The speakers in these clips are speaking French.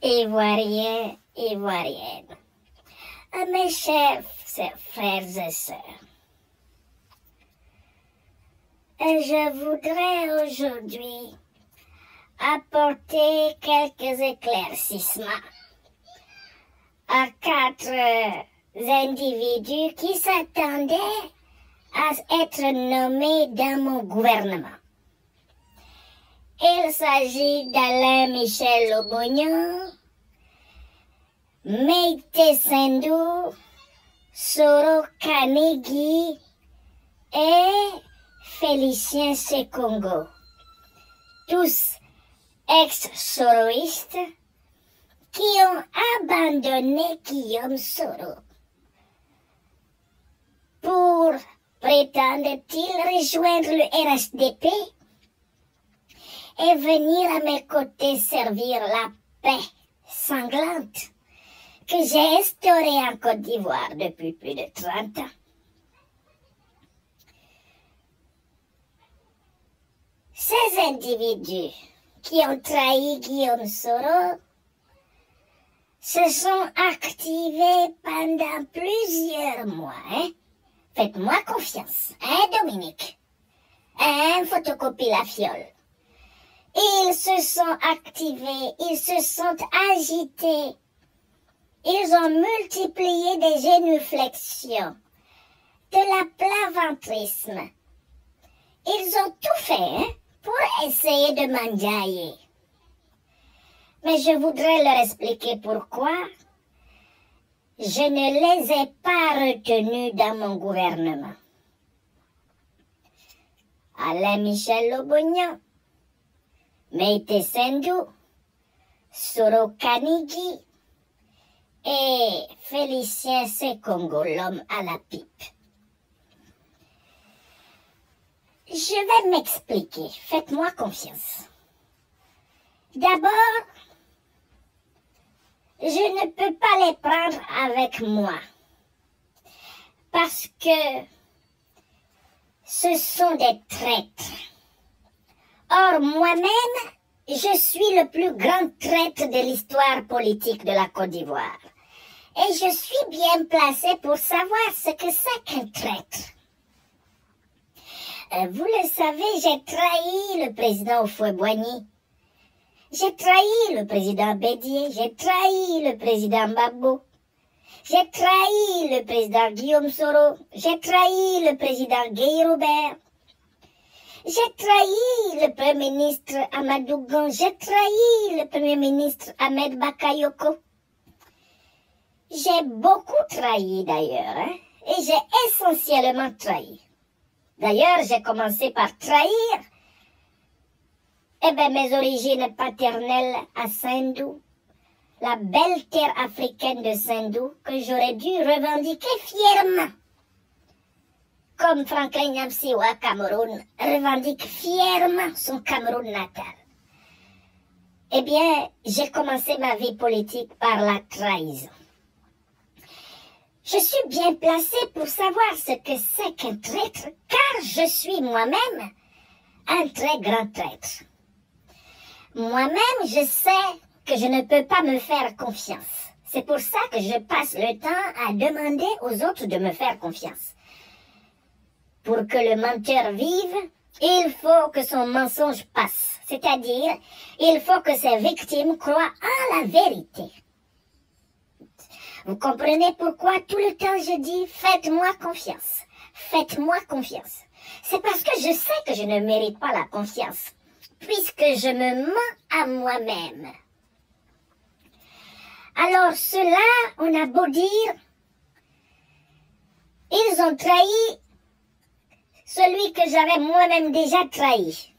Ivoiriens, Ivoiriennes, à mes chers frères et sœurs, je voudrais aujourd'hui apporter quelques éclaircissements à 4 individus qui s'attendaient à être nommés dans mon gouvernement. Il s'agit d'Alain Michel Lobognon, Meïté Sendou, Soro Kanigi et Félicien Sekongo, tous ex-soroistes qui ont abandonné Guillaume Soro pour, prétendent-ils, rejoindre le RHDP et venir à mes côtés servir la paix sanglante que j'ai instaurée en Côte d'Ivoire depuis plus de 30 ans. Ces individus qui ont trahi Guillaume Soro se sont activés pendant plusieurs mois. Faites-moi confiance, Dominique. Photocopie la fiole. Ils se sont activés, ils se sont agités. Ils ont multiplié des génuflexions, de l'aplaventrisme. Ils ont tout fait pour essayer de m'enjailler. Mais je voudrais leur expliquer pourquoi je ne les ai pas retenus dans mon gouvernement. Alain Michel Lobognon, Meïté Sendou, Soro Kanigi et Félicien Sekongo, l'homme à la pipe. Je vais m'expliquer, faites-moi confiance. D'abord, je ne peux pas les prendre avec moi parce que ce sont des traîtres. Or, moi-même, je suis le plus grand traître de l'histoire politique de la Côte d'Ivoire. Et je suis bien placé pour savoir ce que c'est qu'un traître. Vous le savez, j'ai trahi le président Houphouët-Boigny. J'ai trahi le président Bédié. J'ai trahi le président Gbagbo. J'ai trahi le président Guillaume Soro. J'ai trahi le président Guy Robert. J'ai trahi le Premier ministre Amadou Gon. J'ai trahi le Premier ministre Ahmed Bakayoko. J'ai beaucoup trahi d'ailleurs, et j'ai essentiellement trahi. D'ailleurs, j'ai commencé par trahir mes origines paternelles à Sendou, la belle terre africaine de Sendou que j'aurais dû revendiquer fièrement. Comme Franklin Nyamsi-Wa Cameroun revendique fièrement son Cameroun natal. Eh bien, j'ai commencé ma vie politique par la trahison. Je suis bien placée pour savoir ce que c'est qu'un traître, car je suis moi-même un très grand traître. Moi-même, je sais que je ne peux pas me faire confiance. C'est pour ça que je passe le temps à demander aux autres de me faire confiance. Pour que le menteur vive, il faut que son mensonge passe. C'est-à-dire, il faut que ses victimes croient en la vérité. Vous comprenez pourquoi tout le temps je dis « faites-moi confiance ». Faites-moi confiance. C'est parce que je sais que je ne mérite pas la confiance, puisque je me mens à moi-même. Alors ceux-là, on a beau dire, ils ont trahi celui que j'avais moi-même déjà trahi.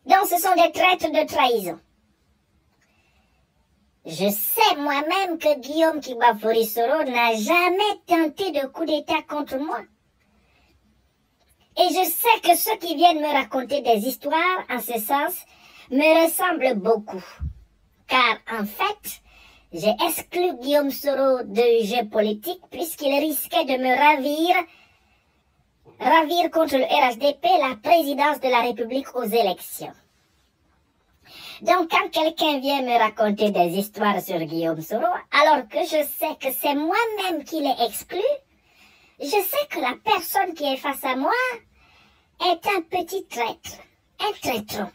Donc ce sont des traîtres de trahison. Je sais moi-même que Guillaume Kibafori Soro n'a jamais tenté de coup d'État contre moi. Et je sais que ceux qui viennent me raconter des histoires en ce sens me ressemblent beaucoup. Car en fait, j'ai exclu Guillaume Soro du jeu politique puisqu'il risquait de me ravir contre le RHDP la présidence de la République aux élections. Donc, quand quelqu'un vient me raconter des histoires sur Guillaume Soro, alors que je sais que c'est moi-même qui l'ai exclu, je sais que la personne qui est face à moi est un petit traître, un traîtron.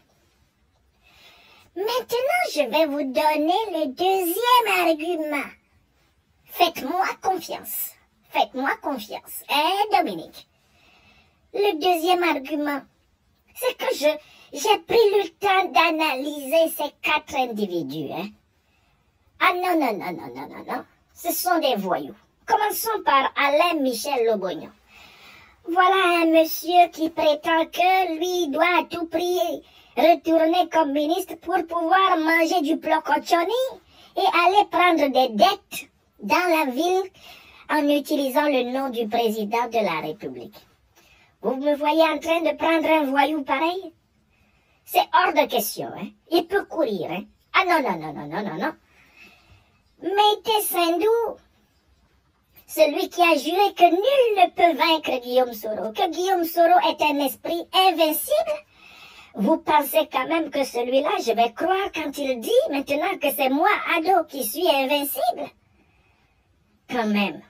Maintenant, je vais vous donner le deuxième argument. Faites-moi confiance. Faites-moi confiance. Dominique? Le deuxième argument, c'est que j'ai pris le temps d'analyser ces 4 individus. Ah non, non, non, non, non, non, non. Ce sont des voyous. Commençons par Alain Michel Lobognon. Voilà un monsieur qui prétend que lui doit à tout prix retourner comme ministre pour pouvoir manger du plocochoni et aller prendre des dettes dans la ville en utilisant le nom du président de la République. Vous me voyez en train de prendre un voyou pareil? C'est hors de question, hein. Il peut courir, hein. Ah non, non, non, non, non, non, non. Maïté Sindou, celui qui a juré que nul ne peut vaincre Guillaume Soro, que Guillaume Soro est un esprit invincible, vous pensez quand même que celui-là, je vais croire quand il dit maintenant que c'est moi, ado, qui suis invincible? Quand même.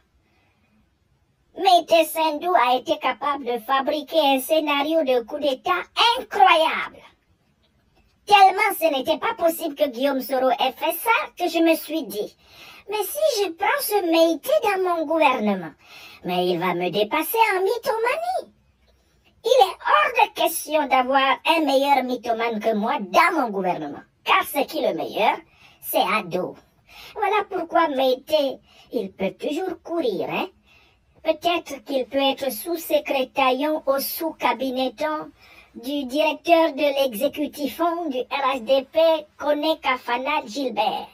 Maïté Sindou a été capable de fabriquer un scénario de coup d'État incroyable. Tellement ce n'était pas possible que Guillaume Soro ait fait ça que je me suis dit, mais si je prends ce Maïté dans mon gouvernement, mais il va me dépasser en mythomanie. Il est hors de question d'avoir un meilleur mythomane que moi dans mon gouvernement, car ce qui est le meilleur, c'est ado. Voilà pourquoi Maïté, il peut toujours courir, hein. Peut-être qu'il peut être sous-secrétariat au sous-cabineton du directeur de l'exécutifon du RHDP, Koné Kafana Gilbert.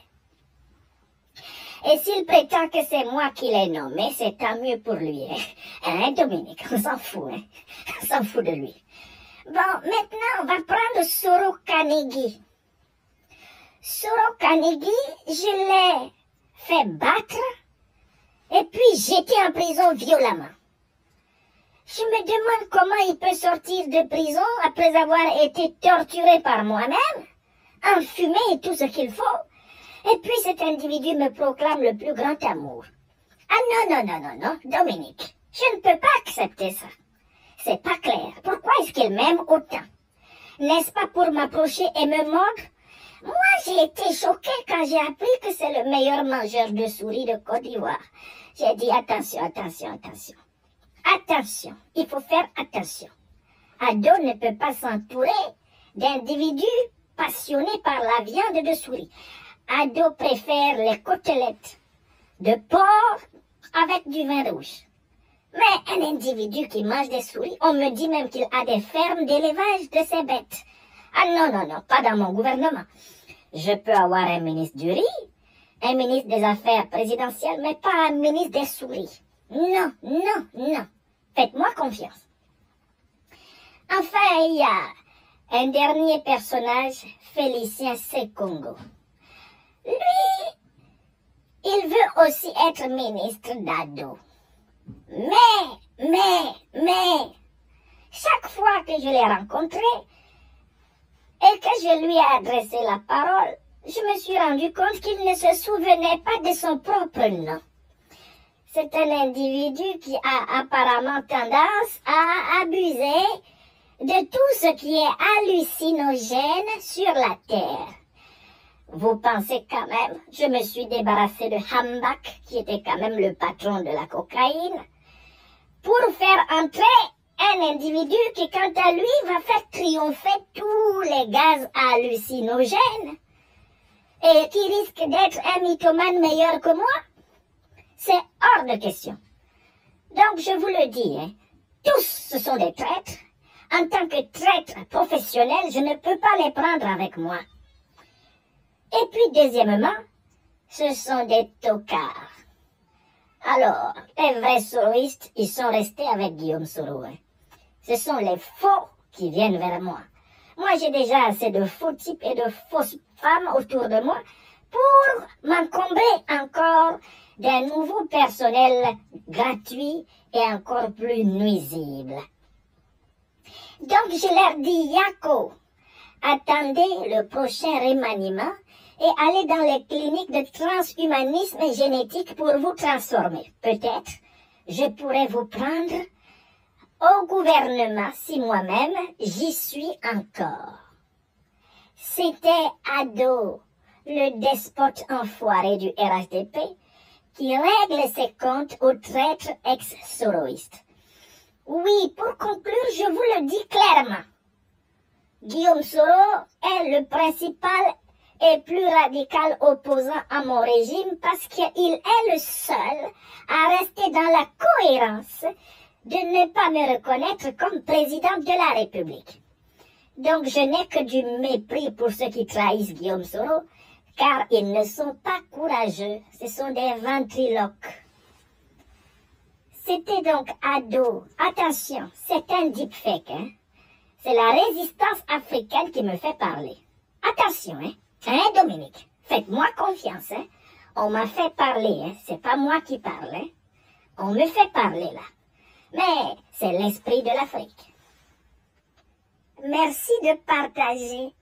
Et s'il prétend que c'est moi qui l'ai nommé, c'est tant mieux pour lui. Hein, Dominique, on s'en fout, hein. On s'en fout de lui. Bon, maintenant, on va prendre Soro Kanegi. Soro Kanegi, je l'ai fait battre et puis jeté en prison violemment. Je me demande comment il peut sortir de prison après avoir été torturé par moi-même, enfumé et tout ce qu'il faut. Et puis cet individu me proclame le plus grand amour. Ah non, non, non, non, non, Dominique, je ne peux pas accepter ça. C'est pas clair. Pourquoi est-ce qu'il m'aime autant? N'est-ce pas pour m'approcher et me mordre? Moi, j'ai été choquée quand j'ai appris que c'est le meilleur mangeur de souris de Côte d'Ivoire. J'ai dit attention, attention, attention. Attention, il faut faire attention. Ado ne peut pas s'entourer d'individus passionnés par la viande de souris. Ado préfère les côtelettes de porc avec du vin rouge. Mais un individu qui mange des souris, on me dit même qu'il a des fermes d'élevage de ces bêtes. Ah non, non, non, pas dans mon gouvernement. Je peux avoir un ministre du riz, un ministre des Affaires présidentielles, mais pas un ministre des souris. Non, non, non. Faites-moi confiance. Enfin, il y a un dernier personnage, Félicien Sekongo. Lui, il veut aussi être ministre d'Ado. Mais, chaque fois que je l'ai rencontré et que je lui ai adressé la parole, je me suis rendu compte qu'il ne se souvenait pas de son propre nom. C'est un individu qui a apparemment tendance à abuser de tout ce qui est hallucinogène sur la Terre. Vous pensez quand même, je me suis débarrassé de Hambak, qui était quand même le patron de la cocaïne, pour faire entrer un individu qui, quant à lui, va faire triompher tous les gaz hallucinogènes et qui risque d'être un mythomane meilleur que moi. C'est hors de question. Donc, je vous le dis, hein, tous ce sont des traîtres. En tant que traître professionnel, je ne peux pas les prendre avec moi. Et puis, deuxièmement, ce sont des tocards. Alors, les vrais soroistes, ils sont restés avec Guillaume Soro. Hein. Ce sont les faux qui viennent vers moi. Moi, j'ai déjà assez de faux types et de fausses femmes autour de moi pour m'encombrer encore d'un nouveau personnel gratuit et encore plus nuisible. Donc, je leur dis, Yako, attendez le prochain remaniement et allez dans les cliniques de transhumanisme génétique pour vous transformer. Peut-être je pourrais vous prendre au gouvernement si moi-même j'y suis encore. C'était Ado, le despote enfoiré du RHDP, qui règle ses comptes aux traîtres ex-soroïstes. Oui, pour conclure, je vous le dis clairement. Guillaume Soro est le principal et plus radical opposant à mon régime parce qu'il est le seul à rester dans la cohérence de ne pas me reconnaître comme président de la République. Donc je n'ai que du mépris pour ceux qui trahissent Guillaume Soro, car ils ne sont pas courageux, ce sont des ventriloques. C'était donc Ado. Attention, c'est un deepfake, hein. C'est la résistance africaine qui me fait parler. Attention, hein. Hein, Dominique? Faites-moi confiance, hein. On m'a fait parler, hein. C'est pas moi qui parle, hein. On me fait parler, là. Mais c'est l'esprit de l'Afrique. Merci de partager.